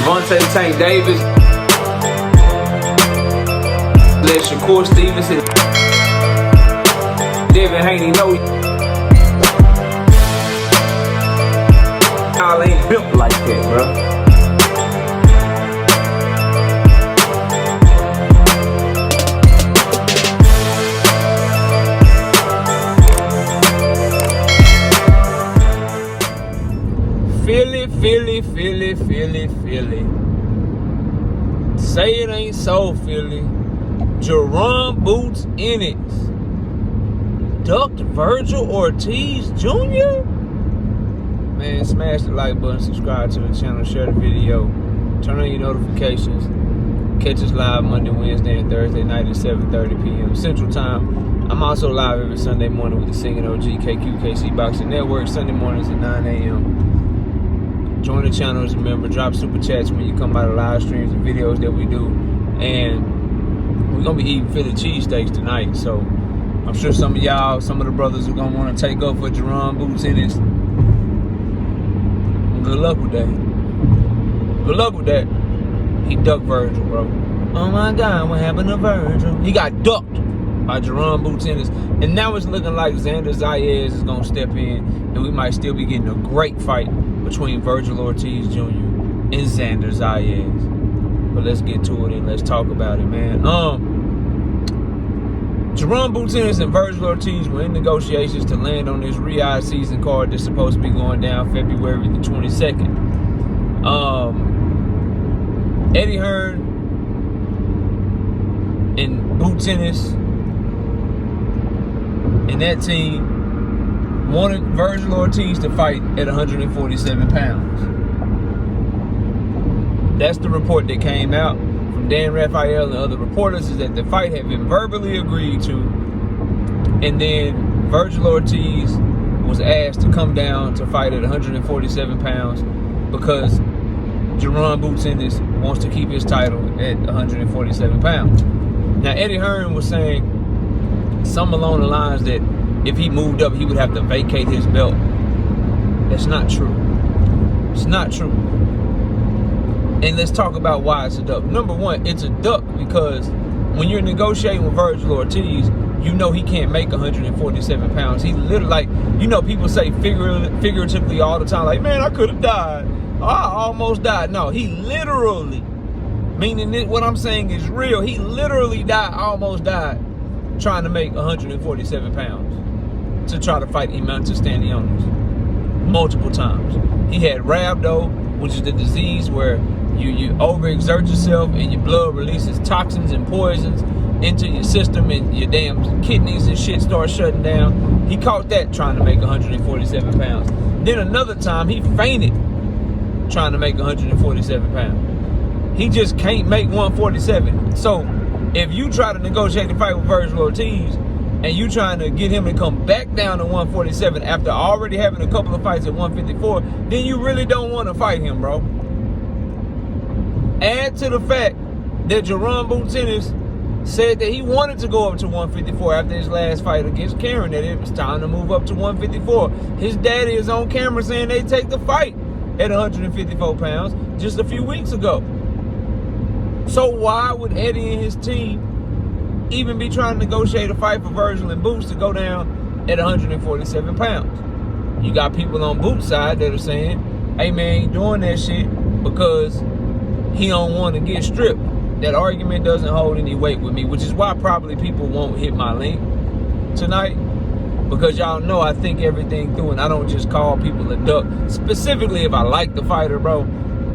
Devontae Tank Davis. Let Shakur Stevenson. Devin Haney know y'all ain't built like that, bro. Philly. Say it ain't so, Philly. Jaron Boots Ennis ducked Vergil Ortiz Jr.? Man, smash the like button, subscribe to the channel, share the video, turn on your notifications. Catch us live Monday, Wednesday, and Thursday night at 7:30 p.m. Central Time. I'm also live every Sunday morning with the Singing OG KQKC Boxing Network, Sunday mornings at 9 a.m. Join the channel as a member. Drop super chats when you come by the live streams and videos that we do. And we're going to be eating Philly cheesesteaks tonight. So I'm sure some of y'all, some of the brothers are going to want to take up for Jaron Boots Ennis. Good luck with that. Good luck with that. He ducked Vergil, bro. Oh my God, what happened to Vergil? He got ducked by Jaron Boots Ennis. And now it's looking like Xander Zayas is going to step in. And we might still be getting a great fight between Vergil Ortiz Jr. and Xander Zayas. But let's get to it and let's talk about it, man. Jaron Boots Ennis and Vergil Ortiz were in negotiations to land on this Riyadh season card that's supposed to be going down February the 22nd. Eddie Hearn and Boots Ennis and that team wanted Vergil Ortiz to fight at 147 pounds. That's the report that came out from Dan Raphael and other reporters, is that the fight had been verbally agreed to, and then Vergil Ortiz was asked to come down to fight at 147 pounds because Jaron Boots Ennis wants to keep his title at 147 pounds. Now, Eddie Hearn was saying something along the lines that if he moved up, he would have to vacate his belt. That's not true. It's not true. And let's talk about why it's a duck. Number one, it's a duck because when you're negotiating with Vergil Ortiz, you know he can't make 147 pounds. He literally, like, you know, people say figuratively all the time, like, man, I could have died. Oh, I almost died. No, he literally, meaning that what I'm saying is real. He literally almost died trying to make 147 pounds to try to fight Imantas Stanionis multiple times. He had rhabdo, which is the disease where you overexert yourself and your blood releases toxins and poisons into your system and your damn kidneys and shit start shutting down. He caught that trying to make 147 pounds. Then another time he fainted trying to make 147 pounds. He just can't make 147. So if you try to negotiate the fight with Vergil Ortiz and you trying to get him to come back down to 147 after already having a couple of fights at 154, then you really don't want to fight him, bro. Add to the fact that Jaron Boots Ennis said that he wanted to go up to 154 after his last fight against Jaron, that it was time to move up to 154. His daddy is on camera saying they take the fight at 154 pounds just a few weeks ago. So why would Eddie and his team even be trying to negotiate a fight for Vergil and Boots to go down at 147 pounds? You got people on Boots' side that are saying, hey man, he doing that shit because he don't want to get stripped. That argument doesn't hold any weight with me, which is why probably people won't hit my link tonight, because y'all know I think everything through and I don't just call people a duck. Specifically if I like the fighter, bro,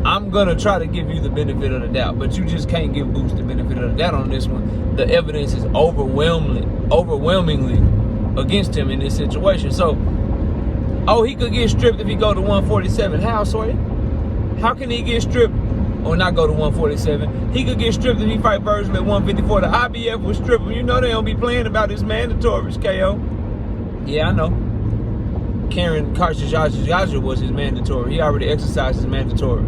I'm going to try to give you the benefit of the doubt, but you just can't give Boots the benefit of the doubt on this one. The evidence is overwhelmingly against him in this situation. So, oh, he could get stripped if he go to 147. How, Sawyer? How can he get stripped or not go to 147? He could get stripped if he fight Vergil at 154. The IBF will strip him. You know they don't be playing about his mandatories, KO. Yeah, I know. Karen Karshajajajaj was his mandatory. He already exercised his mandatory.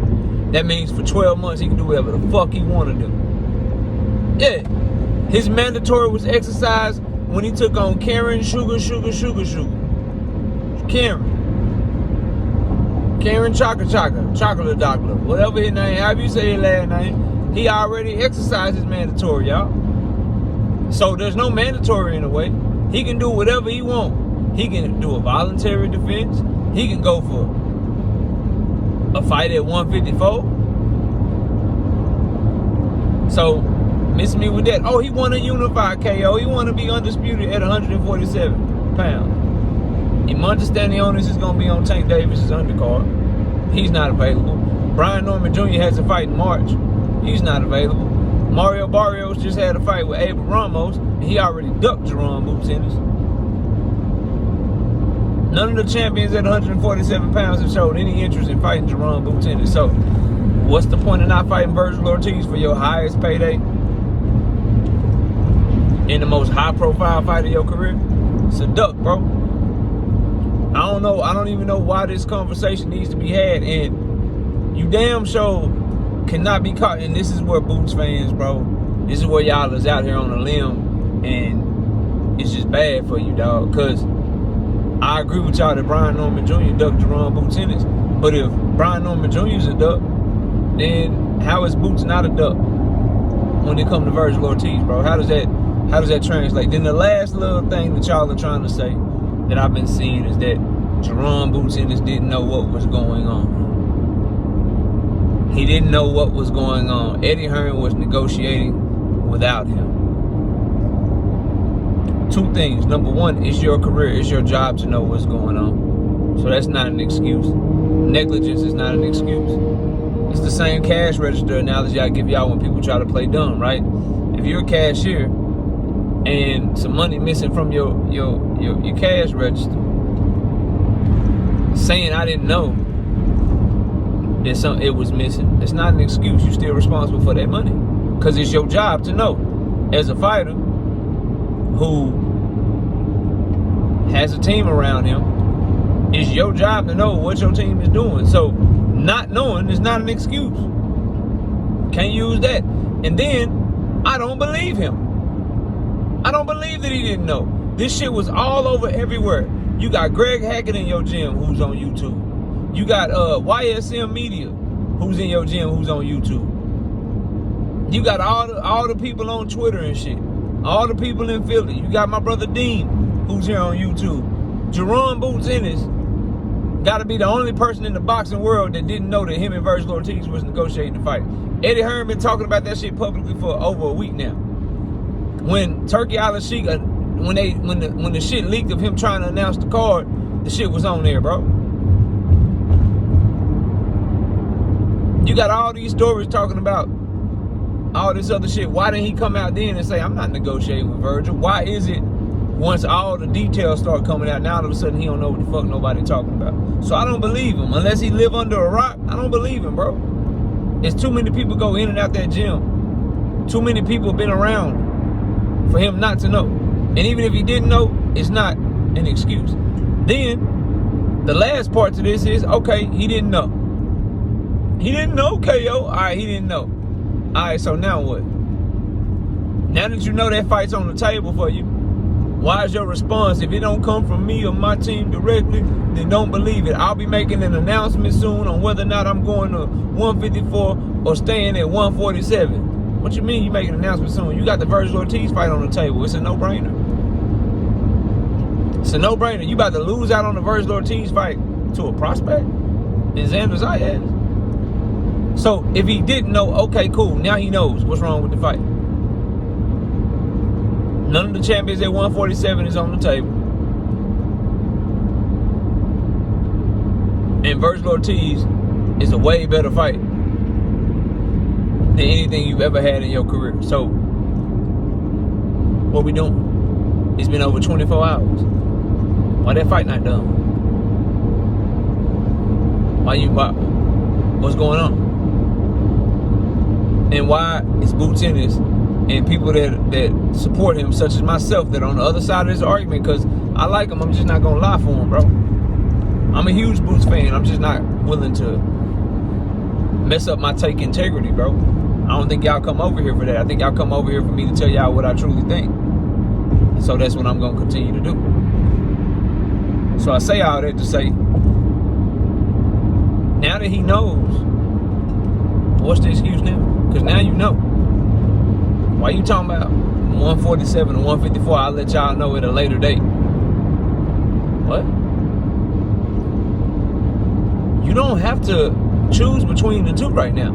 That means for 12 months he can do whatever the fuck he want to do. Yeah. His mandatory was exercised when he took on Karen Sugar. Karen. Karen Chocolate Doctor, whatever his name, however you say his last name, he already exercised his mandatory, y'all. So there's no mandatory in a way. He can do whatever he wants. He can do a voluntary defense. He can go for a fight at 154. So, miss me with that. Oh, he won a unified KO. He want to be undisputed at 147 pounds. Emonta Stanionis is going to be on Tank Davis's undercard. He's not available. Brian Norman Jr. has a fight in March. He's not available. Mario Barrios just had a fight with Abel Ramos, and he already ducked Jaron Boots Ennis. None of the champions at 147 pounds have showed any interest in fighting Jaron Boots Ennis. So, what's the point of not fighting Vergil Ortiz for your highest payday in the most high-profile fight of your career? It's a duck, bro. I don't know. I don't even know why this conversation needs to be had, and you damn sure cannot be caught. And this is where Boots fans, bro, this is where y'all is out here on a limb, and it's just bad for you, dog. Because I agree with y'all that Brian Norman Jr. ducked Jaron Boots Ennis. But if Brian Norman Jr. is a duck, then how is Boots not a duck when it comes to Vergil Ortiz, bro? How does that translate? Then the last little thing that y'all are trying to say that I've been seeing is that Jaron Boots Ennis didn't know what was going on. He didn't know what was going on. Eddie Hearn was negotiating without him. Two things. Number one, it's your career. It's your job to know what's going on. So that's not an excuse. Negligence is not an excuse. It's the same cash register analogy I give y'all when people try to play dumb, right? If you're a cashier and some money missing from your cash register, saying I didn't know that it was missing, it's not an excuse. You're still responsible for that money, because it's your job to know. As a fighter who has a team around him, it's your job to know what your team is doing. So not knowing is not an excuse. Can't use that. And then I don't believe him. I don't believe that he didn't know. This shit was all over everywhere. You got Greg Hackett in your gym who's on YouTube. You got YSM Media who's in your gym who's on YouTube. You got all the people on Twitter and shit. All the people in Philly. You got my brother Dean who's here on YouTube. Jaron Boots Ennis got to be the only person in the boxing world that didn't know that him and Vergil Ortiz was negotiating the fight. Eddie Hearn been talking about that shit publicly for over a week now. When Turkey Al Sheik, when the shit leaked of him trying to announce the card, the shit was on there, bro. You got all these stories talking about all this other shit. Why didn't he come out then and say, I'm not negotiating with Vergil? Why is it once all the details start coming out, now all of a sudden he don't know what the fuck nobody talking about? So I don't believe him. Unless he live under a rock, I don't believe him, bro. There's too many people go in and out that gym. Too many people been around for him not to know. And even if he didn't know, it's not an excuse. Then, the last part to this is, okay, he didn't know. He didn't know, KO. All right, he didn't know. All right, so now what? Now that you know that fight's on the table for you, why is your response, if it don't come from me or my team directly, then don't believe it? I'll be making an announcement soon on whether or not I'm going to 154 or staying at 147. What you mean you making an announcement soon? You got the Vergil Ortiz fight on the table. It's a no-brainer. It's a no-brainer. You about to lose out on the Vergil Ortiz fight to a prospect in Xander Zayas. So if he didn't know, okay, cool. Now he knows what's wrong with the fight. None of the champions at 147 is on the table. And Vergil Ortiz is a way better fight than anything you've ever had in your career. So, what we doing? It's been over 24 hours. Why that fight not done? What's going on? And why is Boots Ennis and people that support him, such as myself, that are on the other side of this argument, because I like him, I'm just not gonna lie for him, bro. I'm a huge Boots fan. I'm just not willing to mess up my take integrity, bro. I don't think y'all come over here for that. I think y'all come over here for me to tell y'all what I truly think. And so that's what I'm gonna continue to do. So I say all that to say, that he knows, what's the excuse now? Because now you know. Why you talking about 147 or 154? I'll let y'all know at a later date. What? You don't have to choose between the two right now.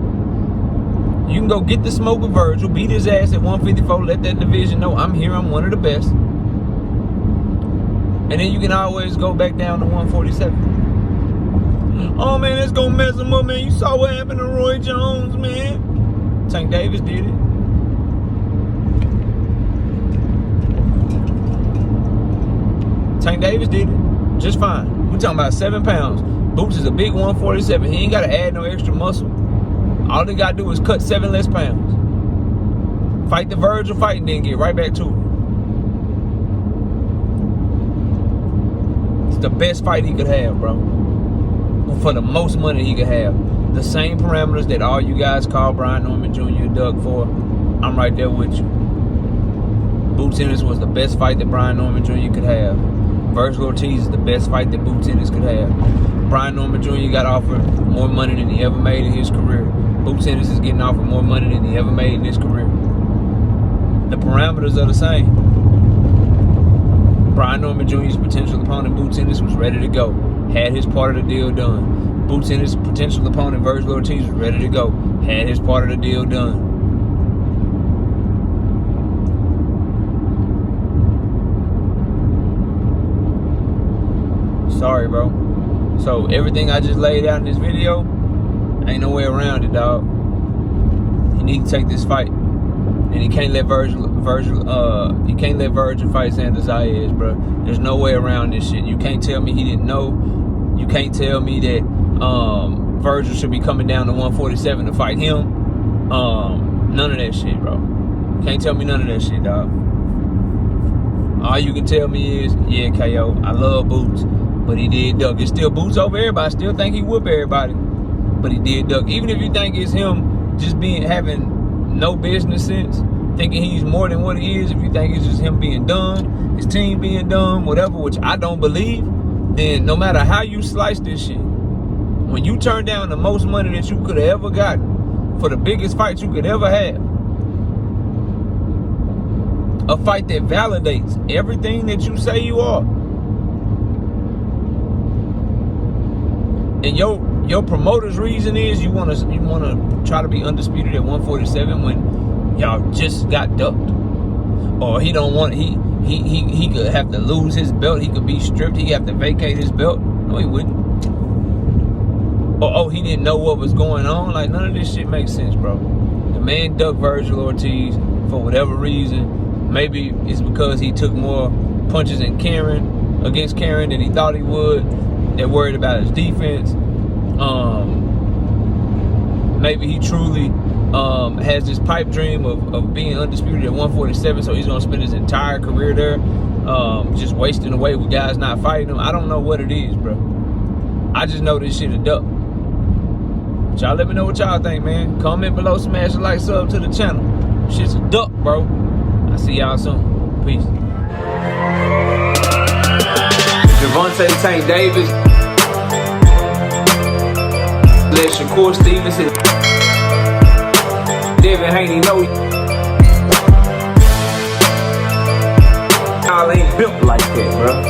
You can go get the smoke with Vergil, beat his ass at 154, let that division know I'm here, I'm one of the best. And then you can always go back down to 147. Oh man, that's gonna mess him up, man. You saw what happened to Roy Jones, man. Tank Davis did it. Tank Davis did it just fine. We talking about 7 pounds. Boots is a big 147. He ain't got to add no extra muscle. All they got to do is cut 7 less pounds. Fight the Vergil fight and then get right back to it. It's the best fight he could have, bro. For the most money he could have. The same parameters that all you guys call Brian Norman Jr. and Doug for. I'm right there with you. Boots Ennis was the best fight that Brian Norman Jr. could have. Vergil Ortiz is the best fight that Boots Ennis could have. Brian Norman Jr. got offered more money than he ever made in his career. Boots Ennis is getting offered more money than he ever made in his career. The parameters are the same. Brian Norman Jr.'s potential opponent, Boots Ennis, was ready to go. Had his part of the deal done. Boots Ennis' potential opponent, Vergil Ortiz, was ready to go. Had his part of the deal done. Sorry, bro. So everything I just laid out in this video, ain't no way around it, dog. He need to take this fight, and he can't let Vergil fight Sanders Zayas, bro. There's no way around this shit. You can't tell me he didn't know. You can't tell me that Vergil should be coming down to 147 to fight him. None of that shit, bro. Can't tell me none of that shit, dog. All you can tell me is, yeah, KO, I love Boots, but he did duck. It's still Boots over everybody. I still think he whoop everybody, but he did duck. Even if you think it's him just having no business sense, thinking he's more than what he is, if you think it's just him being dumb, his team being dumb, whatever, which I don't believe, then no matter how you slice this shit, when you turn down the most money that you could have ever gotten for the biggest fight you could ever have, a fight that validates everything that you say you are, and your promoter's reason is you wanna try to be undisputed at 147 when y'all just got ducked, or he don't want he could have to lose his belt, he could be stripped, he could have to vacate his belt. No, he wouldn't. Or he didn't know what was going on. Like, none of this shit makes sense, bro. The man ducked Vergil Ortiz for whatever reason. Maybe it's because he took more punches against Karen than he thought he would. They're worried about his defense. Maybe he truly has this pipe dream of being undisputed at 147, so he's gonna spend his entire career there, just wasting away with guys not fighting him. I don't know what it is, bro. I just know this shit a duck. Y'all let me know what y'all think, man. Comment below, smash a like, sub to the channel. Shit's a duck, bro. I'll see y'all soon. Peace. Javante Tank Davis. Let Shakur Stevenson. Devin Haney know y'all ain't built like that, bro.